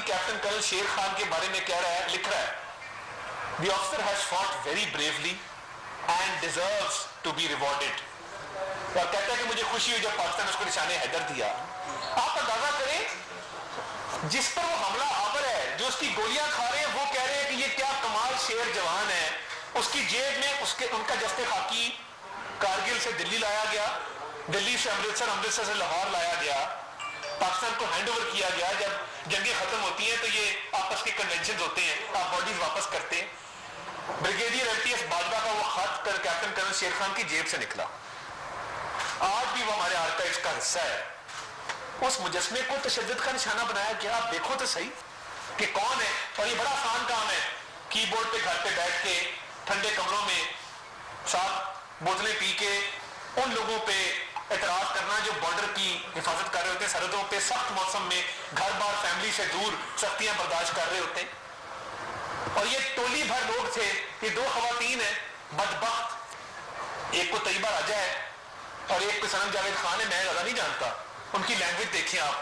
Captain colonel शेर खान के बारे में कह रहा है, लिख रहा है, The officer has fought very bravely and deserves to be rewarded. और कहता है कि मुझे खुशी हुई जब पाकिस्तान ने उसको निशाने हैदर दिया। आप अंदाजा करें, जिस पर वो हमला आवर है, जो उसकी गोलियां खा रहे हैं, वो कह रहे हैं कि ये क्या कमाल शेर जवान है। उसकी जेब में उनका जस्ते खाकी कारगिल से दिल्ली लाया गया, दिल्ली से अमृतसर, अमृतसर से लाहौर लाया गया, पाकिस्तान को हैंड ओवर किया गया। जब जंगें खत्म होती हैं तो ये आपस के कन्वेंशन होते हैं, आप बॉडीज वापस करते हैं। ब्रिगेडियर एलटीएस बाजवा का वो खत कर कैप्टन कर्नल शेर खान की जेब से निकला, आज भी वो हमारे आर्काइव्स का हिस्सा है। उस मुजस्मे को तशद्दुद का निशाना बनाया गया। आप देखो तो सही कि कौन है। और ये बड़ा आसान काम है, कीबोर्ड पे घर पे बैठ के ठंडे कमरों में साथ बोतलें पी के उन लोगों पे एतराज करना जो बॉर्डर की हिफाजत कर रहे होते हैं, सरहदों पे सख्त मौसम में घर बार फैमिली से दूर सख्तियां बर्दाश्त कर रहे होते हैं। और ये टोली भर लोग थे, ये दो खवातीन है बदबख्त, एक को तैयबा राजा है और एक को सनम जावेद खान है। मैं ज्यादा नहीं जानता, उनकी लैंग्वेज देखिए आप,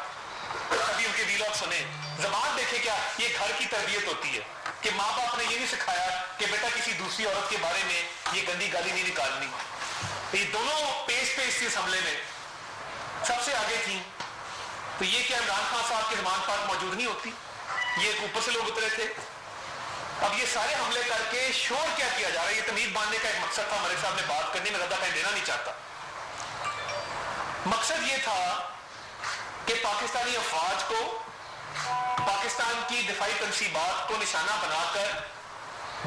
कभी उनके वीलॉग सुने, जबान देखे। क्या ये घर की तरबियत होती है कि माँ बाप ने ये नहीं सिखाया कि बेटा किसी दूसरी औरत के बारे में ये गंदी गाली नहीं निकालनी। ये दोनों पेश पे इस हमले में सबसे आगे थी। तो ये क्या इमरान खान साहब की जमान पाक मौजूद नहीं होती, ये ऊपर से लोग उतरे थे। अब ये सारे हमले करके शोर क्या किया जा रहा है, ये तमीज बांधने का एक मकसद था। मलिक साहब ने बात करनी, मैं ज्यादा टाइम देना नहीं चाहता। मकसद ये था कि पाकिस्तानी अफवाज को, पाकिस्तान की दिफाई तनसीबात को निशाना बनाकर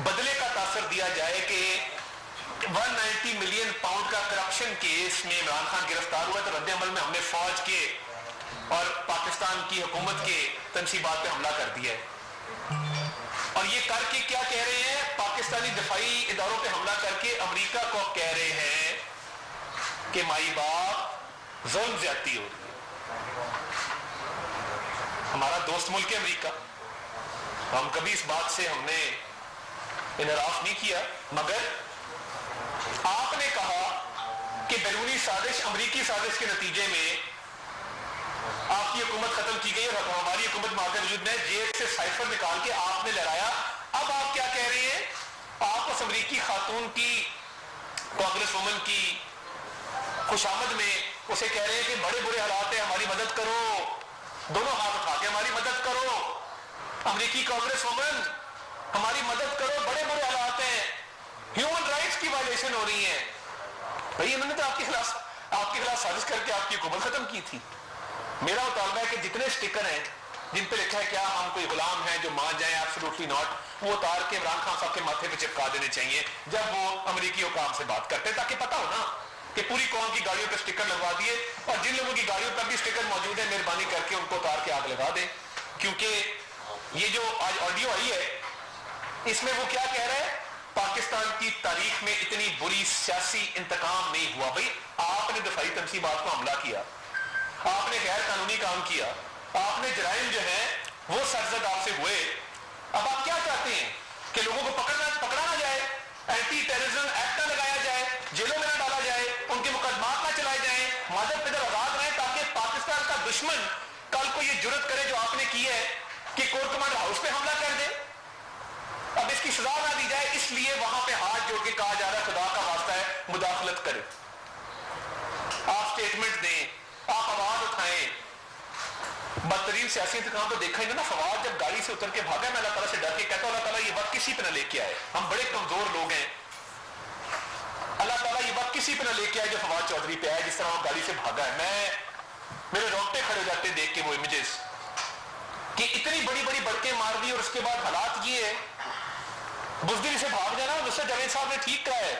बदले का तासर दिया जाए कि 190 मिलियन पाउंड का करप्शन केस में इमरान खान गिरफ्तार हुआ, तो रद्द अमल में हमने फौज के और पाकिस्तान की हुकूमत के तनसीबात पे हमला कर दिया है। और ये करके क्या कह रहे हैं, पाकिस्तानी दिफाई इदारों पे हमला करके अमेरिका को कह रहे हैं कि माई बाप जुल्म ज्यादती हो रही है। हमारा दोस्त मुल्क है अमेरिका, हम कभी इस बात से हमने इनराफ नहीं किया, मगर आपने कहा कि बैरूनी साजिश, अमेरिकी साजिश के नतीजे में आपकी हुकूमत खत्म की गई और हमारी हुकूमत माके वजूद में जेब से साइफर निकाल के आपने लहराया। अब आप क्या कह रहे हैं, आप उस अमेरिकी खातून की, कांग्रेस वुमन की खुशामद में उसे कह रहे हैं कि बड़े बुरे हालात है, हमारी मदद करो, दोनों हाथ उठा के हमारी मदद करो, अमेरिकी कांग्रेस वुमन हमारी मदद करो, बड़े बुरे हालात हैं, ह्यूमन राइट्स की वायलेशन हो रही है। भाई इन्होंने तो आपके खिलाफ साजिश करके आपकी हुकूमत खत्म की थी। मेरा मुतालबा है कि जितने स्टिकर हैं जिन पे लिखा है क्या हम कोई गुलाम हैं जो मान जाएं, एब्सोल्युटली नॉट, वो उतार के इमरान खान साहब के माथे पे चिपका देने चाहिए जब वो अमेरिकी हुकाम से बात करते हैं, ताकि पता हो ना कि पूरी कौम की गाड़ियों पे स्टिकर लगवा दिए, और जिन लोगों की गाड़ियों पर भी स्टिकर मौजूद है मेहरबानी करके उनको उतार के आग लगा दें। क्योंकि ये जो आज ऑडियो आई है इसमें वो क्या कह रहे हैं, पाकिस्तान की तारीख में इतनी बुरी सियासी इंतकाम नहीं हुआ। भाई आपने दिफाई तनसीबात को हमला किया, आपने गैर कानूनी काम किया, आपने जराइम जो है वो सरजद आपसे हुए। अब आप क्या चाहते हैं कि लोगों को पकड़ा ना जाए, एंटी टेररिज्म एक्ट ना लगाया जाए, जेलों में ना डाला जाए, उनके मुकदमात ना चलाए जाए, मदद पैदल आजाद रहे, ताकि पाकिस्तान का दुश्मन कल को ये जुर्रत करे जो आपने की है कि कोर कमांडर हाउस पे हमला कर दे। अब इसकी सजा ना दी जाए, इसलिए वहां पे हाथ जोड़ के कहा जा रहा है खुदा का वास्ता है मुदाखलत करें, आप स्टेटमेंट दें, आप आवाज उठाएं। बदतरीन सियासी इंतकाम तो देखा ही ना, फवाद जब गाड़ी से उतर के भागा, मैं अल्लाह ताला से डर के कहता हूं अल्लाह ताला ये वक्त किसी पे ना लेके आए, हम बड़े कमजोर लोग हैं, अल्लाह ताला ये वक्त किसी पे ना लेके आए जो फवाद चौधरी पे आया जिस तरह वो गाड़ी से भागा है। मेरे रोंगटे खड़े हो जाते देख के वो इमेजेस कि इतनी बड़ी बड़ी बड़के मार दी और उसके बाद हालात ये है, बुजदिली से भाग जाना। नुसरत जावेद साहब ने ठीक कहा है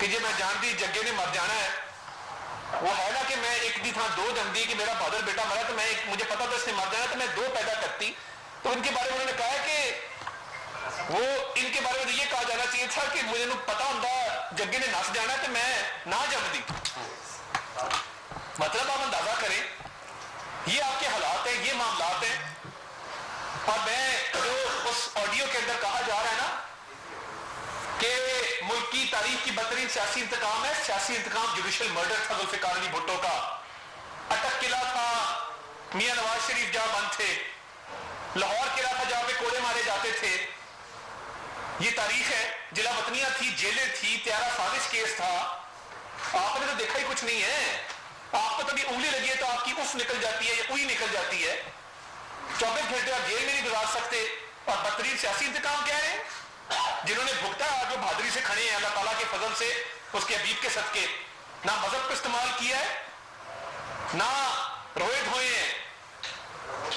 कि जे मैं जान दी जग्गे ने मर जाना है, वो है ना कि मैं एक दी था दो जमदी कि मेरा बहादुर बेटा मरा तो मैं मुझे पता था इसने मर जाना तो मैं दो पैदा करती। तो इनके बारे में उन्होंने कहा कि वो इनके बारे में ये कहा जाना चाहिए था कि मुझे पता होता जग्गे ने नस जाना तो मैं ना जमदी। मतलब आप अंदाजा करें ये आपके हालात हैं, ये मामलात हैं। और मैं जो उस ऑडियो के अंदर कहा जा रहा है ना कि मुल्क की तारीख की बदतरीन सियासी इंतकाम है, सियासी इंतकाम जुडिशियल मर्डर था जुल्फिकार अली भुट्टो का, अटक किला था, میاں نواز شریف جہاں بند تھے، لاہور قلعہ تھا جہاں پہ کوڑے مارے جاتے تھے، یہ تاریخ ہے، جلا وطنیاں تھی، جیلیں تھی، تیارہ سازش کیس تھا. آپ نے تو دیکھا ہی کچھ نہیں ہے. آپ کو کبھی انگلی لگی ہے تو آپ کی اف نکل جاتی ہے یا کوئی نکل جاتی ہے. 24 گھنٹے آپ جیل میں نہیں گزار سکتے. اور بدترین سیاسی انتقام کہہ رہے ہیں جنہوں نے بھگتا جو بہادری سے کھڑے ہیں اللہ تعالیٰ کے فضل سے، اس کے حبیب کے صدقے. نہ مذہب کو استعمال کیا ہے، نہ روئے دھوئے ہیں.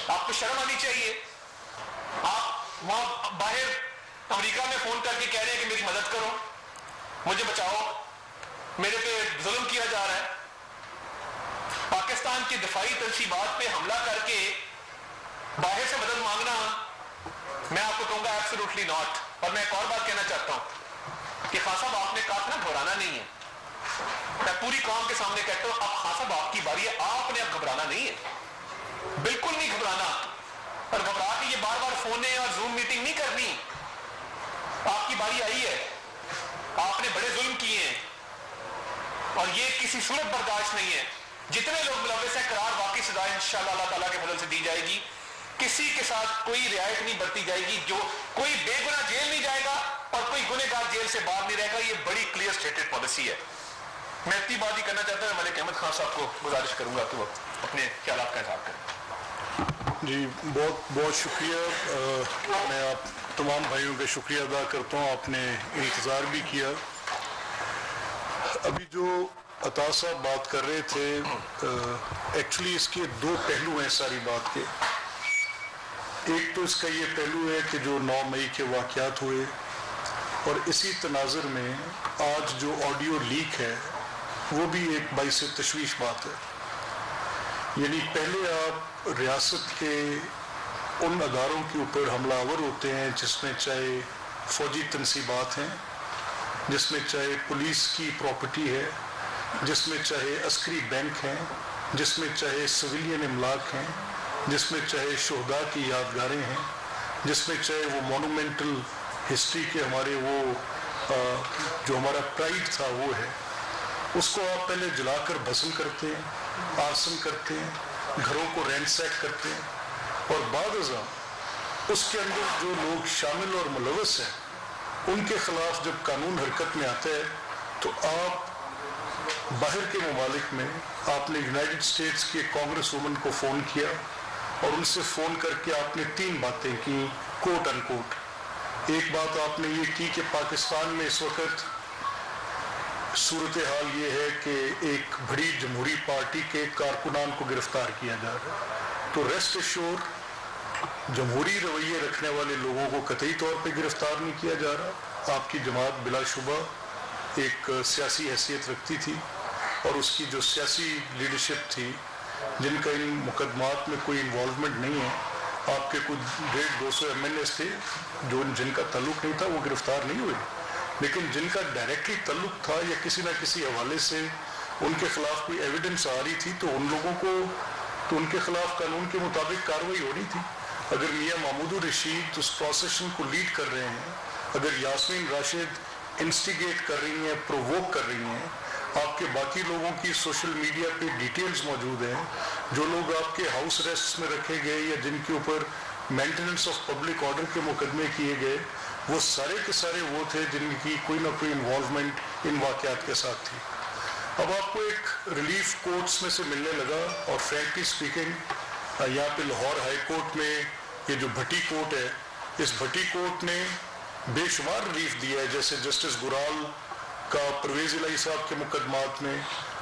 آپ کو شرم آنی چاہیے. آپ وہاں باہر امریکہ میں فون کر کے کہہ رہے ہیں کہ میری مدد کرو، مجھے بچاؤ، میرے پہ ظلم کیا جا رہا ہے. پاکستان کی دفاعی تنصیبات پہ حملہ کر کے باہر سے مدد مانگنا، میں آپ کو کہوں گا ایبسولوٹلی ناٹ. اور میں ایک اور بات کہنا چاہتا ہوں کہ خان صاحب آپ نے کہا نا گھبرانا نہیں ہے. میں پوری قوم کے سامنے کہتا ہوں اب خان صاحب آپ کی باری ہے، آپ نے اب گھبرانا نہیں ہے، بالکل نہیں گھبرانا. اور گھبرا کے یہ بار بار فونیں اور زوم میٹنگ نہیں کرنی. آپ کی باری آئی ہے، آپ نے بڑے ظلم کیے ہیں اور یہ کسی صورت برداشت نہیں ہے. جتنے لوگ ملوث ہیں قرار واقعی سزا انشاءاللہ اللہ تعالیٰ کے فضل سے دی جائے گی. کسی کے ساتھ کوئی رعایت نہیں برتی جائے گی. جو کوئی بے گناہ جیل نہیں جائے گا اور کوئی گنہگار جیل سے باہر نہیں رہے گا. یہ بڑی کلیئر اسٹیٹڈ پالیسی ہے. میں اتنی بات ہی کرنا چاہتا ہوں. ملک احمد خان صاحب کو گزارش کروں گا کہ وہ اپنے خیالات کا اظہار کریں. جی بہت بہت شکریہ. میں آپ تمام بھائیوں کا شکریہ ادا کرتا ہوں. آپ نے انتظار بھی کیا. ابھی جو عطا صاحب بات کر رہے تھے، ایکچولی اس کے دو پہلو ہیں ساری بات کے. ایک تو اس کا یہ پہلو ہے کہ جو 9 مئی کے واقعات ہوئے، اور اسی تناظر میں آج جو آڈیو لیک ہے وہ بھی ایک باعث تشویش بات ہے. یعنی پہلے آپ ریاست کے ان اداروں کے اوپر حملہ آور ہوتے ہیں جس میں چاہے فوجی تنصیبات ہیں، جس میں چاہے پولیس کی پراپرٹی ہے، جس میں چاہے عسکری بینک ہیں، جس میں چاہے سویلین املاک ہیں، جس میں چاہے شہداء کی یادگاریں ہیں، جس میں چاہے وہ مونومنٹل ہسٹری کے ہمارے وہ جو ہمارا پرائڈ تھا وہ ہے. اس کو آپ پہلے جلا کر بھسم کرتے ہیں، آرسن کرتے ہیں، گھروں کو رینسیک کرتے ہیں، اور بعد ازاں اس کے اندر جو لوگ شامل اور ملوث ہیں ان کے خلاف جب قانون حرکت میں آتا ہے تو آپ باہر کے ممالک میں آپ نے یونائٹڈ اسٹیٹس کے کانگریس وومن کو فون کیا اور ان سے فون کر کے آپ نے 3 باتیں کی کوٹ ان کوٹ. ایک بات آپ نے یہ کی کہ پاکستان میں اس وقت صورتحال یہ ہے کہ ایک بڑی جمہوری پارٹی کے کارکنان کو گرفتار کیا جا رہا ہے، تو ریسٹ ایشور جمہوری رویے رکھنے والے لوگوں کو قطعی طور پہ گرفتار نہیں کیا جا رہا. آپ کی جماعت بلا شبہ ایک سیاسی حیثیت رکھتی تھی اور اس کی جو سیاسی لیڈرشپ تھی جن کا ان مقدمات میں کوئی انوالومنٹ نہیں ہے. آپ کے کچھ 150-200 MLAs تھے جو جن کا تعلق نہیں تھا وہ گرفتار نہیں ہوئے، لیکن جن کا ڈائریکٹلی تعلق تھا یا کسی نہ کسی حوالے سے ان کے خلاف کوئی ایویڈنس آ رہی تھی تو ان لوگوں کو تو ان کے خلاف قانون کے مطابق کارروائی ہونی تھی. اگر میاں محمود الرشید اس پروسیشن کو لیڈ کر رہے ہیں، اگر یاسمین راشد انسٹیگیٹ کر رہی ہیں، پرووک کر رہی ہیں، آپ کے باقی لوگوں کی سوشل میڈیا پہ ڈیٹیلز موجود ہیں، جو لوگ آپ کے ہاؤس ریسٹ میں رکھے گئے یا جن کے اوپر مینٹیننس آف پبلک آرڈر کے مقدمے کیے گئے، وہ سارے کے سارے وہ تھے جن کی کوئی نہ کوئی انوالومنٹ ان واقعات کے ساتھ تھی. اب آپ کو ایک ریلیف کورٹس میں سے ملنے لگا، اور فرینکلی اسپیکنگ یہاں پہ لاہور ہائی کورٹ میں یہ جو بھٹی کورٹ ہے، اس بھٹی کورٹ نے بے شمار ریلیف دیا ہے. جیسے جسٹس گرال کا پرویز الہی صاحب کے مقدمات میں،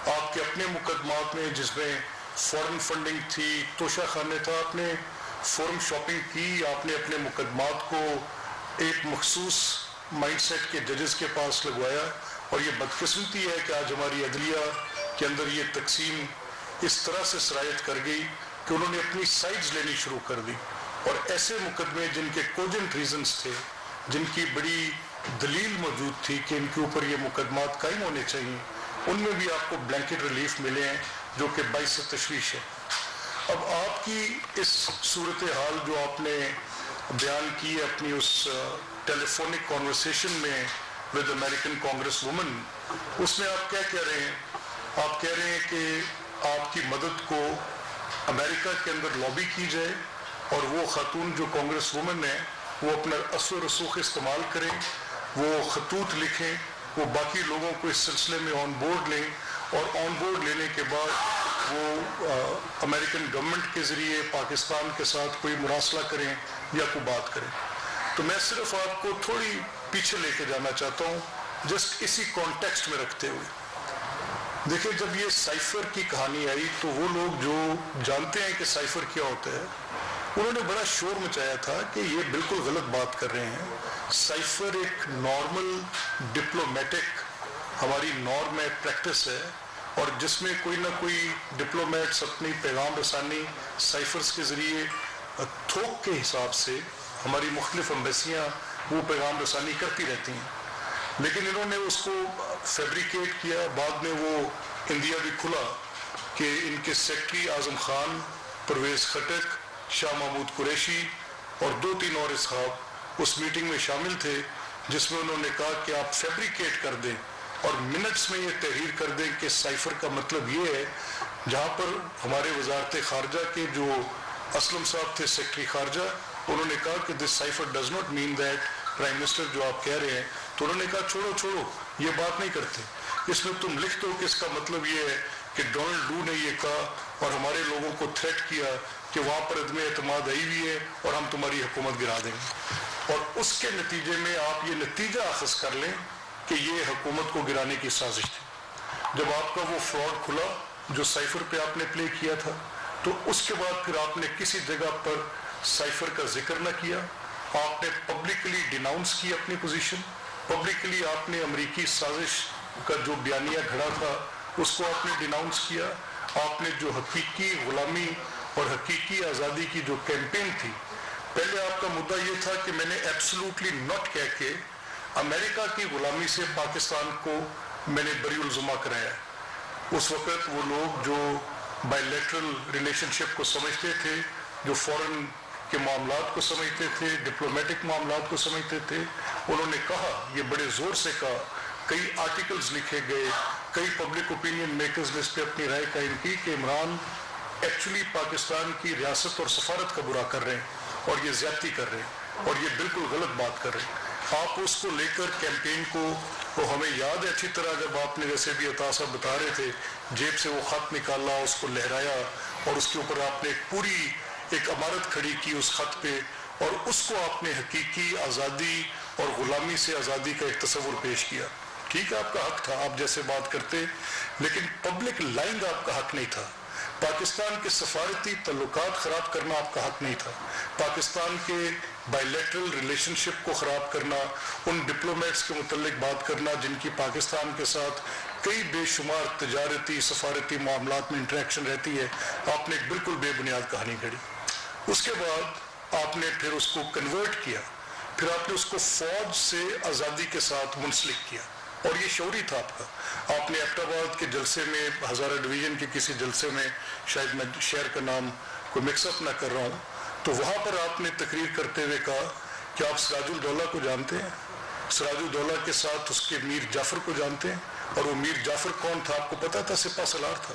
آپ کے اپنے مقدمات میں جس میں فورن فنڈنگ تھی، توشہ خانے تھا، آپ نے فورم شاپنگ کی، آپ نے اپنے مقدمات کو ایک مخصوص مائنڈ سیٹ کے ججز کے پاس لگوایا. اور یہ بدقسمتی ہے کہ آج ہماری عدلیہ کے اندر یہ تقسیم اس طرح سے سرایت کر گئی کہ انہوں نے اپنی سائڈز لینی شروع کر دی، اور ایسے مقدمے جن کے کوجنٹ ریزنز تھے، جن کی بڑی دلیل موجود تھی کہ ان کے اوپر یہ مقدمات قائم ہونے چاہیے، ان میں بھی آپ کو بلینکٹ ریلیف ملے ہیں جو کہ باعث تشویش ہے. اب آپ کی اس صورتحال جو آپ نے بیان کی اپنی اس ٹیلی فونک کانورسیشن میں ود امریکن کانگریس وومن، اس میں آپ کیا کہہ رہے ہیں؟ آپ کہہ رہے ہیں کہ آپ کی مدد کو अमेरिका के अंदर लॉबी की जाए और वो खातून जो कांग्रेस वुमन है वो अपना असर रसूख इस्तेमाल करें, वो खतूत लिखें, वो बाकी लोगों को इस सिलसिले में ऑन बोर्ड लें और ऑन बोर्ड लेने के बाद वो अमेरिकन गवर्नमेंट के ज़रिए पाकिस्तान के साथ कोई मुरासला करें या कोई बात करें। तो मैं सिर्फ आपको थोड़ी पीछे लेके जाना चाहता हूँ, जस्ट इसी कॉन्टेक्स्ट में रखते हुए। देखिए, जब ये साइफर की कहानी आई तो वो लोग जो जानते हैं कि साइफर क्या होता है, उन्होंने बड़ा शोर मचाया था कि ये बिल्कुल गलत बात कर रहे हैं। साइफर एक नॉर्मल डिप्लोमेटिक हमारी नॉर्म है, प्रैक्टिस है, और जिसमें कोई ना कोई डिप्लोमेट्स अपनी पैगाम रसानी साइफर्स के ज़रिए थोक के हिसाब से हमारी मुख्तलिफ एम्बेसियाँ वो पैगाम रसानी करती रहती हैं। लेकिन इन्होंने उसको फैब्रिकेट किया। बाद में वो इंडिया भी खुला कि इनके सेक्रेटरी आज़म खान, परवेज़ खटक, शाह महमूद कुरैशी और 2-3 और असहाब उस मीटिंग में शामिल थे, जिसमें उन्होंने कहा कि आप फैब्रिकेट कर दें और मिनट्स में ये तहरीर कर दें कि साइफर का मतलब ये है। जहाँ पर हमारे वजारत खारजा के जो असलम साहब थे सेक्रेटरी खारजा, उन्होंने कहा कि this cipher does not mean that prime minister जो आप कह रहे हैं। तो उन्होंने कहा छोड़ो ये बात नहीं करते, इसमें तुम लिख दो कि इसका मतलब ये है कि डोनाल्ड लू ने ये कहा और हमारे लोगों को थ्रेट किया कि वहाँ पर अदम एतमाद आई हुई है और हम तुम्हारी हुकूमत गिरा देंगे। और उसके नतीजे में आप ये नतीजा अखज़ कर लें कि ये हुकूमत को गिराने की साजिश थी। जब आपका वो फ्रॉड खुला जो साइफर पे आपने प्ले किया था, तो उसके बाद फिर आपने किसी जगह पर साइफर का जिक्र न किया। आपने पब्लिकली डिनाउंस की अपनी पोजीशन, पब्लिकली आपने अमरीकी साजिश का जो बयानिया खड़ा था उसको आपने डिनाउंस किया। आपने जो हकीकी गुलामी और हकीकी आज़ादी की जो कैंपेन थी, पहले आपका मुद्दा ये था कि मैंने एब्सोल्युटली नॉट कह के अमेरिका की गुलामी से पाकिस्तान को मैंने बरीउल ज़ुमा कराया। उस वक़्त वो लोग जो बायलैटरल रिलेशनशिप को समझते थे, जो फॉरेन के मामलात को समझते थे, डिप्लोमेटिक मामलात को समझते थे, उन्होंने कहा, ये बड़े ज़ोर से कहा, कई आर्टिकल्स लिखे गए, कई पब्लिक ओपिनियन मेकर्स ने इस पर अपनी राय कायम की कि इमरान एक्चुअली पाकिस्तान की रियासत और सफारत का बुरा कर रहे हैं और ये ज़्यादती कर रहे हैं और ये बिल्कुल गलत बात कर रहे हैं। आप उसको लेकर कैंपेन को, वो हमें याद है अच्छी तरह, जब आपने जैसे भी अता साहब बता रहे थे, जेब से वो ख़त निकाला, उसको लहराया और उसके ऊपर आपने पूरी एक इमारत खड़ी की उस ख़त पे, और उसको आपने हकीकी आज़ादी और ग़ुलामी से आज़ादी का एक तस्वुर पेश किया। ठीक है, आपका हक था, आप जैसे बात करते, लेकिन पब्लिक लाइंग आपका हक नहीं था। पाकिस्तान के सफारती तल्लुकात ख़राब करना आपका हक नहीं था। पाकिस्तान के बायलैटरल रिलेशनशिप को ख़राब करना, उन डिप्लोमेट्स के मुतल्लिक बात करना जिनकी पाकिस्तान के साथ कई बेशुमार तजारती सफारती मामलात में इंटरेक्शन रहती है, आपने एक बिल्कुल बेबुनियाद कहानी गढ़ी। उसके बाद आपने फिर उसको कन्वर्ट किया, फिर आपने उसको फौज से आज़ादी के साथ मुंसलिक किया, और ये शौरी था आपका। आपने एबटाबाद के जलसे में, हज़ारा डिवीज़न के किसी जलसे में, शायद मैं शहर का नाम कोई मिक्सअप ना कर रहा हूँ, तो वहाँ पर आपने तकरीर करते हुए कहा कि आप सिराजुल दौला को जानते हैं, सिराजुल दौला के साथ उसके मीर जाफ़र को जानते हैं, और वो मीर जाफ़र कौन था आपको पता था, सिपा सलार था।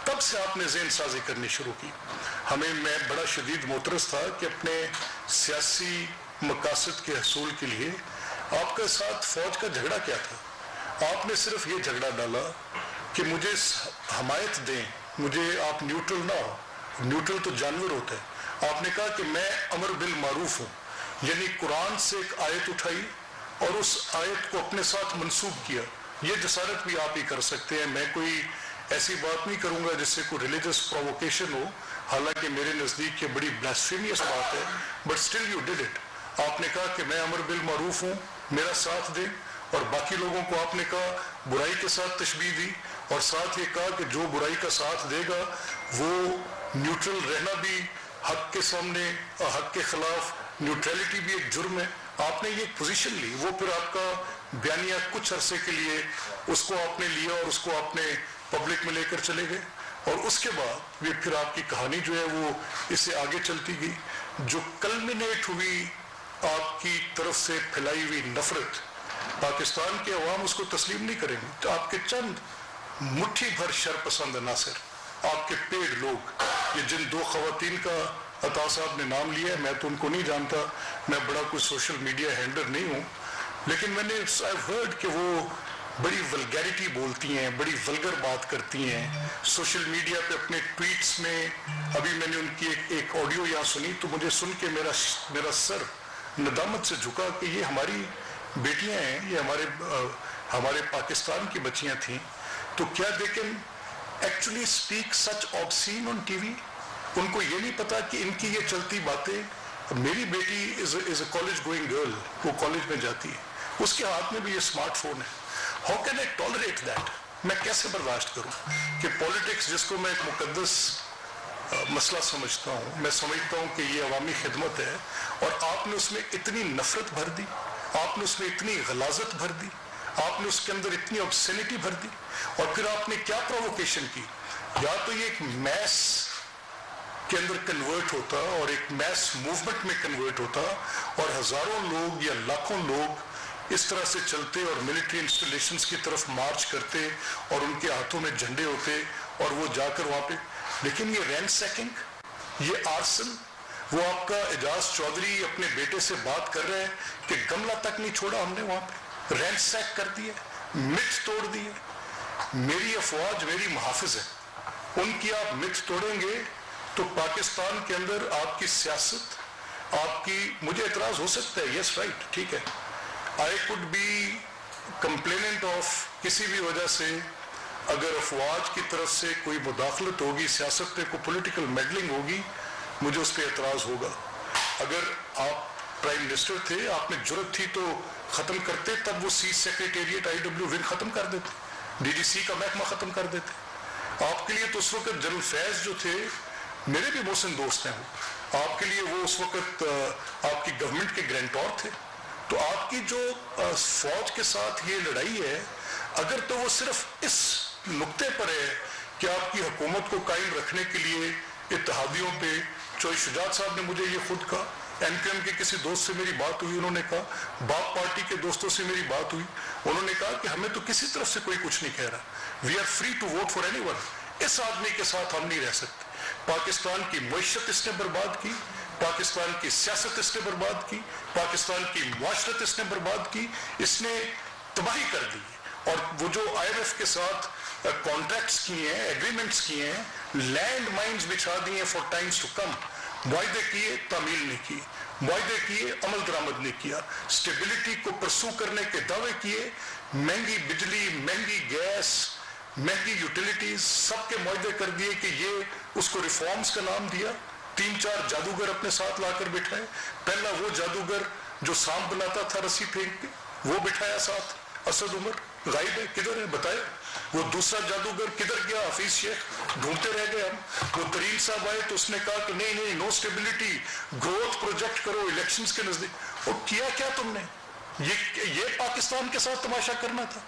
तब से आपने ज़हन साजी करनी शुरू की। मैं बड़ा शदीद मोतरस था कि अपने सियासी मकासद के हसूल के लिए आपके साथ फ़ौज का झगड़ा क्या था। आपने सिर्फ ये झगड़ा डाला कि मुझे हमायत दें, मुझे आप न्यूट्रल ना हो, न्यूट्रल तो जानवर होता है। आपने कहा कि मैं अमर बिल मारूफ हूँ, यानी कुरान से एक आयत उठाई और उस आयत को अपने साथ मंसूब किया। ये जसारत भी आप ही कर सकते हैं, मैं कोई ऐसी बात नहीं करूँगा जिससे कोई रिलीजियस प्रोवोकेशन हो, हालांकि मेरे नज़दीक ये बड़ी ब्लास्फेमियस बात है, but still you did it. आपने कहा कि मैं अमर बिल मारूफ हूँ, मेरा साथ दें, और बाकी लोगों को आपने कहा बुराई के साथ तशबीह दी, और साथ ये कहा कि जो बुराई का साथ देगा वो न्यूट्रल रहना भी हक के सामने, हक के खिलाफ न्यूट्रलिटी भी एक जुर्म है। आपने ये पोजीशन ली, वो फिर आपका बयानिया कुछ अरसे के लिए उसको आपने लिया और उसको आपने पब्लिक में लेकर चले गए, और उसके बाद ये फिर आपकी कहानी जो है वो इससे आगे चलती गई, जो कल्मिनेट हुई आपकी तरफ से फैलाई हुई नफरत। पाकिस्तान के अवाम उसको तस्लीम नहीं करेंगे। तो आपके चंद मुट्ठी भर शरपसंद अनासर आपके पेड लोग, ये जिन दो खवातीन का अता साहब ने नाम लिया है, मैं तो उनको नहीं जानता, मैं बड़ा कोई सोशल मीडिया हैंडलर नहीं हूँ, लेकिन मैंने आई हर्ड कि वो बड़ी वल्गैरिटी बोलती हैं, बड़ी वल्गर बात करती हैं सोशल मीडिया पे अपने ट्वीट्स में। अभी मैंने उनकी एक ऑडियो यहाँ सुनी तो मुझे सुन के मेरा सर नदामत से झुका कि ये हमारी बेटियां हैं, ये हमारे पाकिस्तान की बच्चियां थीं, तो क्या they can actually speak such obscene on TV? उनको ये नहीं पता कि इनकी ये चलती बातें। मेरी बेटी is a college going girl, वो कॉलेज में जाती है, उसके हाथ में भी ये स्मार्टफोन है। How can I tolerate that? मैं कैसे बर्दाश्त करूं कि पॉलिटिक्स, जिसको मैं एक मुकद्दस मसला समझता हूं, मैं समझता हूं कि ये अवामी खिदमत है, और आपने उसमें इतनी नफरत भर दी, आपने उसमें इतनी गलाजत भर दी, आपने उसके अंदर इतनी ऑब्सेनिटी भर दी, और फिर आपने क्या प्रोवोकेशन की? या तो ये एक मैस के अंदर कन्वर्ट होता और एक मैस मूवमेंट में कन्वर्ट होता और हजारों लोग या लाखों लोग इस तरह से चलते और मिलिट्री इंस्टॉलेशंस की तरफ मार्च करते और उनके हाथों में झंडे होते और वो जाकर वहां पे। लेकिन ये रैंसैकिंग, ये आर्सन, वो आपका एजाज चौधरी अपने बेटे से बात कर रहे हैं कि गमला तक नहीं छोड़ा हमने वहां पे, रैंसैक कर दिए, मिथ तोड़ दिए। मेरी अफवाज मेरी मुहाफिज है, उनकी आप मिथ तोड़ेंगे तो पाकिस्तान के अंदर आपकी सियासत, आपकी, मुझे एतराज हो सकता है, यस राइट, ठीक है, I could be complainant of किसी भी वजह से, अगर अफवाज की तरफ से कोई मुदाखलत होगी सियासत पे, कोई पॉलिटिकल मेडलिंग होगी, मुझे उस पर एतराज होगा। अगर आप प्राइम मिनिस्टर थे, आप में जुर्रत थी तो खत्म करते, तब वो सी सेक्रेटेरिएट IW विंग खत्म कर देते, DDC का महकमा खत्म कर देते। आपके लिए तो उस वक्त जनरल फैज जो थे, मेरे भी मोहसिन दोस्त हैं, आपके लिए वो उस वक्त आपकी गवर्नमेंट के ग्रांटोर थे। तो आपकी जो फौज के साथ ये लड़ाई है, अगर तो वो सिर्फ इस नुक्ते पर है कि आपकी हुकूमत को कायम रखने के लिए इत्तेहादियों पे, चौधरी शुजात साहब ने मुझे ये खुद कहा, NPM के किसी दोस्त से मेरी बात हुई, उन्होंने कहा, बाप पार्टी के दोस्तों से मेरी बात हुई, उन्होंने कहा कि हमें तो किसी तरफ से कोई कुछ नहीं कह रहा, we are free to vote for anyone, इस आदमी के साथ हम नहीं रह सकते। पाकिस्तान की मईशत इसने बर्बाद की, पाकिस्तान की सियासत इसने बर्बाद की, पाकिस्तान की मुआशरत इसने बर्बाद की, इसने तबाही कर दी। और वो जो IMF के साथ कॉन्ट्रैक्ट्स किए हैं, एग्रीमेंट्स किए हैं, लैंड माइन्स बिछा दिए फॉर टाइम्स टू कम, वायदे किए, तामील नहीं की, वायदे किए, अमल दरामद नहीं किया, स्टेबिलिटी को परसू करने के दावे किए, महंगी बिजली, महंगी गैस, महंगी यूटिलिटीज, सबके मुआहदे कर दिए कि ये, उसको रिफॉर्म्स का नाम दिया, 3-4 जादूगर अपने साथ लाकर बिठाए। पहला वो जादूगर जो सांप बनाता था रस्सी फेंक के, वो बिठाया साथ, असद उमर गायब है, किधर है बताए? वो दूसरा जादूगर किधर गया? हफीज शेख, ढूंढते रह गए हम। वो तरीन साहब आए तो उसने कहा कि नहीं नहीं, नो स्टेबिलिटी, ग्रोथ प्रोजेक्ट करो इलेक्शंस के नजदीक। और किया क्या तुमने? ये पाकिस्तान के साथ तमाशा करना था।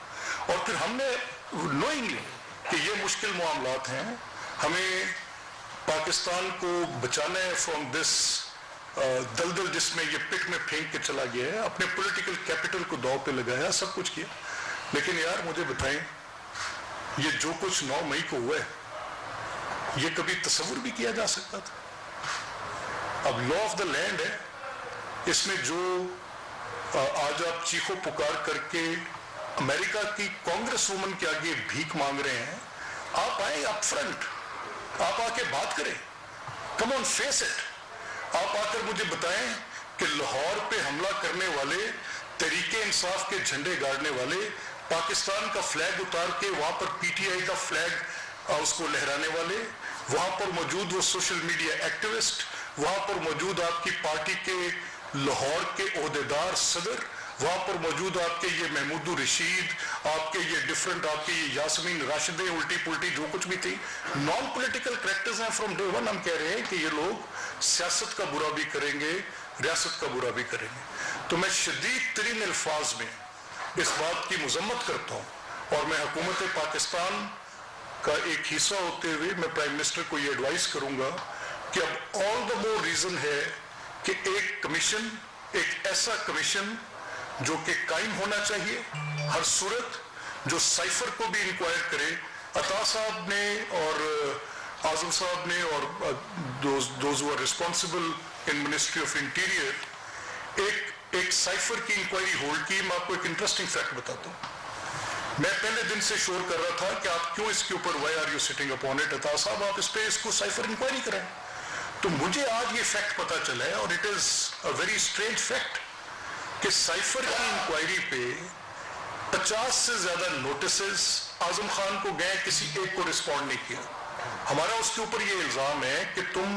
और फिर हमने नोइंगली कि ये मुश्किल मामलात हैं, हमें पाकिस्तान को बचाना है फ्रॉम दिस दलदल जिसमें ये पिट में फेंक के चला गया है, अपने पॉलिटिकल कैपिटल को दांव पे लगाया, सब कुछ किया। लेकिन यार मुझे बताएं, ये जो कुछ 9 मई को हुआ है, ये कभी तस्वुर भी किया जा सकता था? अब लॉ ऑफ द लैंड है, इसमें जो आज आप चीखो पुकार करके अमेरिका की कांग्रेस वुमन के आगे भीख मांग रहे हैं, आप आए अप फ्रंट, आप आके बात करें, कम ऑन फेस इट। आप आकर मुझे बताएं कि लाहौर पे हमला करने वाले, तरीके इंसाफ के झंडे गाड़ने वाले, पाकिस्तान का फ्लैग उतार के वहां पर PTI का फ्लैग उसको लहराने वाले, वहां पर मौजूद वो सोशल मीडिया एक्टिविस्ट, वहां पर मौजूद आपकी पार्टी के लाहौर के ओहदेदार सदर, वहां पर मौजूद आपके ये महमूद रशीद, आपके ये डिफरेंट, आपके ये यासमीन राशिदे, उल्टी पुल्टी जो कुछ भी थी, नॉन पॉलिटिकल कैरेक्टर्स हैं फ्रॉम डे वन। हम कह रहे हैं कि ये लोग सियासत का बुरा भी करेंगे, रियासत का बुरा भी करेंगे। तो मैं शदीद तरीन अल्फाज में इस बात की मजम्मत करता हूँ, और मैं हुकूमत पाकिस्तान का एक हिस्सा होते हुए मैं प्राइम मिनिस्टर को ये एडवाइस करूंगा कि अब ऑल द मोर रीजन है कि एक कमीशन, एक ऐसा कमीशन जो कि कायम होना चाहिए हर सूरत, जो साइफर को भी इंक्वायर करे। अता साहब ने और आजम साहब ने और those who are responsible in Ministry of Interior एक साइफर की इंक्वायरी होल्ड की। मैं आपको एक इंटरेस्टिंग फैक्ट बताता हूँ। मैं पहले दिन से शोर कर रहा था कि आप क्यों इसके ऊपर why are you sitting upon it, अता साहब आप इस पे इसको साइफर इंक्वायरी करें। तो मुझे आज ये फैक्ट पता चला है और it is a very strange fact कि साइफर की इंक्वायरी पे 50 से ज्यादा नोटिसेस आजम खान को गए, किसी एक को रिस्पॉन्ड नहीं किया। हमारा उसके ऊपर ये इल्जाम है कि तुम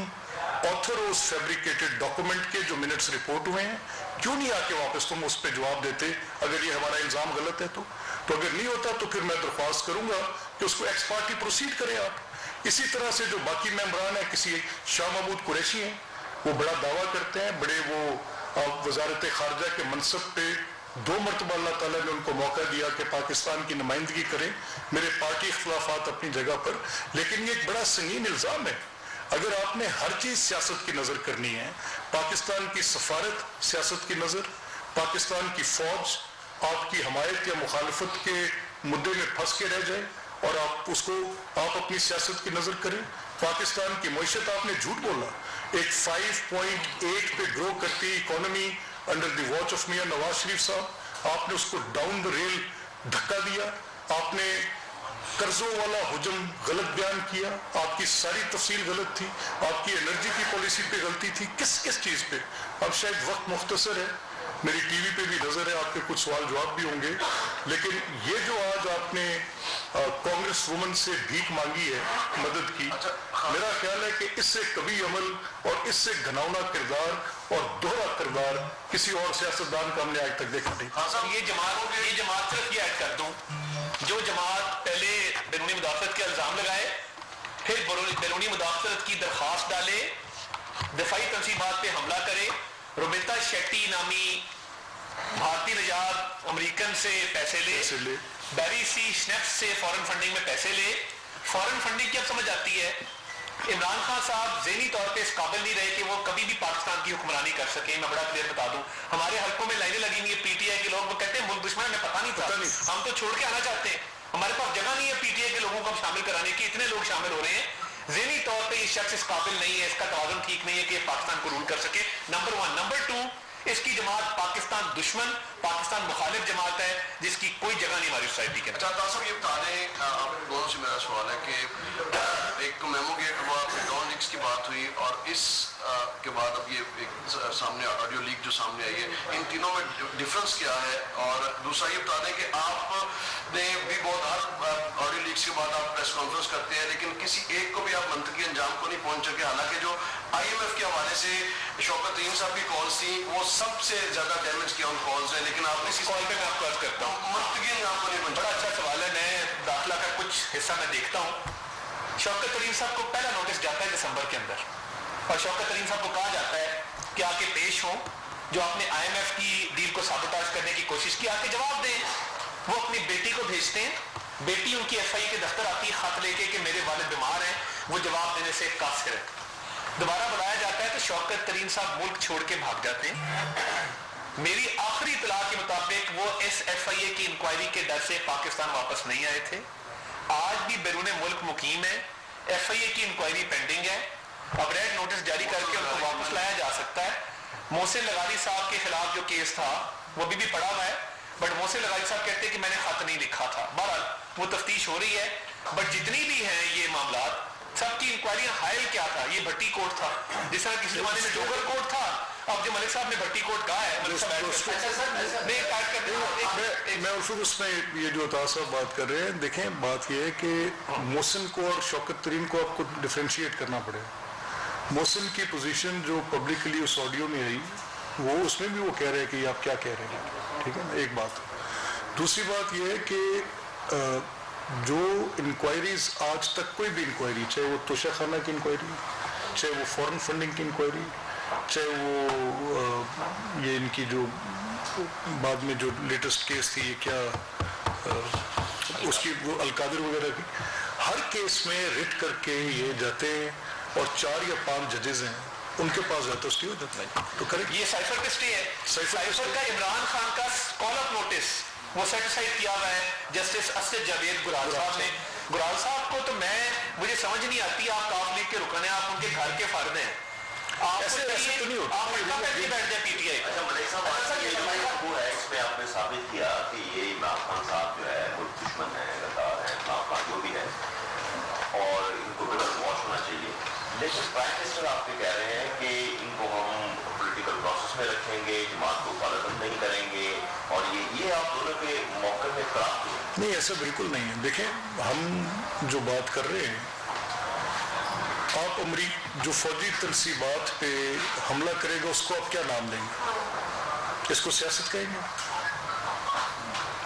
ऑथर हो उस फैब्रिकेटेड डॉक्यूमेंट के जो मिनट्स रिपोर्ट हुए हैं, क्यों नहीं आके वापस तुम उस पर जवाब देते अगर ये हमारा इल्जाम गलत है तो अगर नहीं होता तो फिर मैं दरख्वास्त करूंगा कि उसको एक्स पार्टी प्रोसीड करें आप। इसी तरह से जो बाकी मेंबरान है, किसी शाह महमूद कुरैशी हैं, वो बड़ा दावा करते हैं, बड़े वो वजारत खारजा के मनसब पे 2 मरतबा अल्लाह ताला ने उनको मौका दिया कि पाकिस्तान की नुमाइंदगी करें, मेरे पार्टी इख्तलाफात अपनी जगह पर, लेकिन ये एक बड़ा संगीन इल्ज़ाम है। अगर आपने हर चीज़ सियासत की नज़र करनी है, पाकिस्तान की सफारत सियासत की नज़र, पाकिस्तान की फ़ौज आपकी हमायत या मुखालफत के मुद्दे में फंस के रह जाए और आप अपनी सियासत की नज़र करें। पाकिस्तान की मईशत आपने झूठ बोला, एक 5.8 पे ग्रो करती economy under the watch of Mian Nawaz Sharif sahab, आपने उसको डाउन द रेल धक्का दिया, आपने कर्जों वाला हुजम गलत बयान किया, आपकी सारी तफसील गलत थी, आपकी एनर्जी की पॉलिसी पे गलती थी, किस किस चीज़ पे। अब शायद वक्त मुख्तसर है, मेरी टीवी पे भी नजर है, आपके कुछ सवाल जवाब भी होंगे, लेकिन ये जो आज आपने कांग्रेस वुमन से भीख मांगी है मदद की, मेरा ख्याल है कि इससे कभी अमल और इससे घनावना किरदार और दोहरा किरदार किसी और सियासतदान का हमने आज तक देखा नहीं। हाँ साहब, ये जमात सिर्फ ये ऐड कर दूं, जो जमात पहले बैरूनी मुदाफरत के इल्जाम लगाए, फिर बैरूनी मुदाफरत की दरख्वास्त डाले, दफाई तंसीबात पे हमला करे, रोमिता शेट्टी नामी भारतीय निजात अमेरिकन से पैसे ले, बैरी सी स्नैप्स से फॉरेन फंडिंग में पैसे ले। फॉरेन फंडिंग की अब समझ आती है, इमरान खान साहब ज़हनी तौर पे इस काबिल नहीं रहे कि वो कभी भी पाकिस्तान की हुक्मरानी कर सके। मैं बड़ा क्लियर बता दूं, हमारे हल्कों में लाइनें लगी हुई है पीटीआई के लोग, वो कहते हैं मुल्क दुश्मन, हमें पता नहीं था, हम तो छोड़ के आना चाहते हैं, हमारे पास जगह नहीं है पीटीआई के लोगों को शामिल कराने की, इतने लोग शामिल हो रहे हैं। ज़हनी तौर पे ये शख्स इस काबिल नहीं है, इसका तवाज़ुन ठीक नहीं है कि पाकिस्तान को रूल कर सके, नंबर 1। नंबर 2, इसकी जमात पाकिस्तान दुश्मन, पाकिस्तान मुखालिफ जमात है जिसकी कोई जगह नहीं हमारी सोसाइटी के। अच्छा साहब, ये बता दें, आप दोनों से मेरा सवाल है कि एक मेमो गेट हुआ, डॉन लीक्स की बात हुई और इस के बाद अब ये एक सामने ऑडियो लीक जो सामने आई है, इन तीनों में डिफरेंस क्या है? और दूसरा ये बता दें कि आपने भी बहुत हर ऑडियो लीक्स के बाद आप प्रेस कॉन्फ्रेंस करते हैं, लेकिन किसी एक को भी आप मंतकी अंजाम को नहीं पहुंच सके, हालांकि जो IMF के हवाले से शौकत तरीन साहब की कॉल्स थी, वो सबसे ज्यादा डैमेज किया उन कॉल्स है, लेकिन आपने इस कॉल पे मैं आपको अर्ज करता हूँ, मंतकी अंजाम को नहीं पहुंचा। बड़ा अच्छा सवाल है, मैं दाखिला का कुछ हिस्सा मैं देखता हूँ। शौकत तरीन साहब को पहला नोटिस जाता है दिसंबर के अंदर, और शौकत तरीन साहब को कहा जाता है कि आके पेश हों, जो आपने IMF की डील को साबोताज करने की कोशिश की, आके जवाब दें। वो अपनी बेटी को भेजते हैं, बेटी उनकी FI के दफ्तर आती है खत लेके कि मेरे वालिद बीमार हैं, वो जवाब देने से कासिर है। दोबारा बुलाया जाता है तो शौकत तरीन साहब मुल्क छोड़ के भाग जाते हैं। मेरी आखिरी इत्तला के मुताबिक वो इस FIA की इंक्वायरी के डर से पाकिस्तान वापस नहीं आए थे। आज भी बैरून मुल्क मुकीम है, FIA की इंक्वायरी पेंडिंग है, अब रेड नोटिस जारी करके उनको वापस लाया जा सकता है। मोहसिन लगारी साहब के खिलाफ जो केस था वो भी पड़ा हुआ है, बट मोहसिन लगारी साहब कहते हैं कि मैंने खत नहीं लिखा था। बहरहाल वो तफ्तीश हो रही है, बट जितनी भी हैं ये मामला, सबकी इंक्वायरी हायल क्या था? ये भट्टी कोट था, जिस तरह किसी जमाने में डोगर कोट था, अब जो मलिक साहब ने भट्टी कोट कहा है, मैं उसमें ये जो साहब बात कर रहे हैं, देखें बात ये है कि मोहसिन को और शौकत तरीन को आपको डिफरेंशिएट करना पड़ेगा। मोहसिन की पोजीशन जो पब्लिकली उस ऑडियो में आई, वो उसमें भी वो कह रहे हैं कि आप क्या कह रहे हैं, ठीक है ना, एक बात। दूसरी बात ये है कि जो इंक्वायरीज आज तक कोई भी इंक्वायरी, चाहे वो तोशाखाना की इंक्वायरी, चाहे वो फॉरेन फंडिंग की इंक्वायरी, चाहे वो ये इनकी जो बाद में जो लेटेस्ट केस थी, ये क्या उसकी वो अलकादिर वगैरह की, हर केस में रिट करके ये जाते हैं और 4 या 5 जजेस हैं, उनके पास जाता है, स्टे हो जाता है। तो करेक्ट, ये साइफर पे स्टे है। साइफर का इमरान खान का कॉल अप नोटिस वो सेटिसाइड किया हुआ है जस्टिस असद जावेद गुरार साहब ने, गुराल साहब को तो मुझे समझ नहीं आती, आप काफ लीग के रुकन हैं, आप उनके घर के फर्द हैं, ऐसे तो नहीं होता। आप बैठ जाए पीटीआई। अच्छा मलिक साहब, ये जो वो है इसमें आपने साबित किया कि ये इमरान खान साहब जो है वो दुश्मन है, गद्दार है, खान जो भी है, और इनको बिल्कुल वॉश होना चाहिए। लेकिन प्राइम मिनिस्टर आपके कह रहे हैं कि इनको हम पॉलिटिकल प्रोसेस में रखेंगे, जमात को पाबंद नहीं करेंगे, और ये आप दोनों के मौके में खराब हुए। नहीं, ऐसा बिल्कुल नहीं है। देखें, हम जो बात कर रहे हैं, आप जो फौजी तनसीबात पे हमला करेगा उसको आप क्या नाम देंगे? इसको सियासत कहेंगे?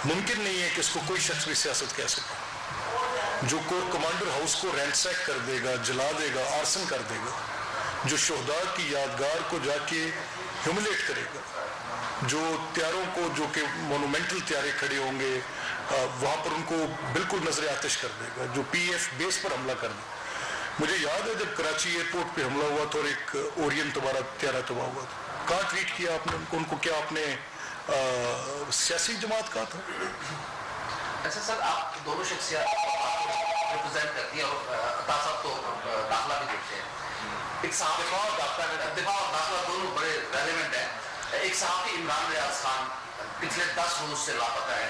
मुमकिन नहीं है कि इसको कोई शख्स भी सियासत कह सके। जो कोर कमांडर हाउस को रैंसैक कर देगा, जला देगा, आर्सन कर देगा, जो शोहदा की यादगार को जाके ह्यूमिलेट करेगा, जो त्यारों को, जो कि मोनूमेंटल त्यारे खड़े होंगे वहाँ पर उनको बिल्कुल नजर आतिश कर देगा, जो PF बेस पर हमला कर देगा। मुझे याद है जब कराची एयरपोर्ट पे हमला हुआ था और एक ओरियन तुम्हारा त्यारा तबाह हुआ था, कहाँ ट्रीट किया आपने उनको क्या आपने सियासी जमात कहा था? अच्छा सर, आप दोनों शख्सियत रिप्रेजेंट करती है और अता साहब तो दाखिला भी देखते हैं। एक साहब दिफा और दाखिला दोनों बड़े रेलेवेंट हैं। एक साहब इमरान रियाज खान पिछले 10 रोज से लापता है।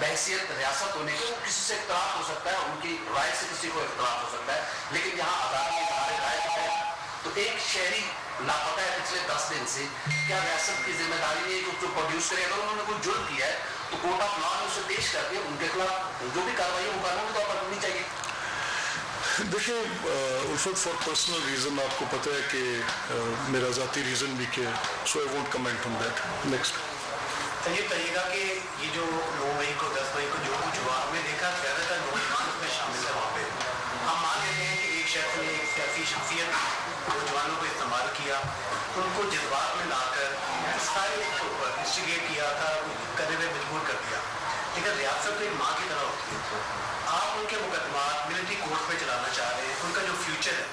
बहसियत रियासत होने के किसी से इख्तलाफ हो सकता है, उनकी राय से किसी को इख्तलाफ हो सकता है, लेकिन यहाँ आज़ादी की राय है। तो एक शहरी लापता है पिछले 10 दिन से, क्या रियासत की जिम्मेदारी नहीं है कि उसको प्रोड्यूस करे? अगर उन्होंने कोई जुर्म किया है तो कोर्ट ऑफ लॉ में उसे पेश करके उनके खिलाफ जो भी कार्रवाई वो कानूनी तौर पर होनी चाहिए। देखिए उल्फत, फॉर पर्सनल रीजन आपको पता है कि मेरा ज़ाती रीजन भी कि so I won't comment on that. Next. ये कहिएगा कि ये जो 9 मई को 10 मई को जो कुछ हुआ, हमने देखा ज़्यादातर नौजवान उसमें शामिल है। वहाँ पे हम मान लेते हैं कि एक शख्स ने, एक सियासी शख्सियत नौजवानों को इस्तेमाल किया, उनको जज्बात में लाकर सारे इंस्टिगेट किया था, करने में मजबूर कर दिया। लेकिन रियासत तो एक माँ की तरह होती है। आप उनके मुकदमा मिलिट्री कोर्ट पे चलाना चाह रहे हैं, उनका जो फ्यूचर है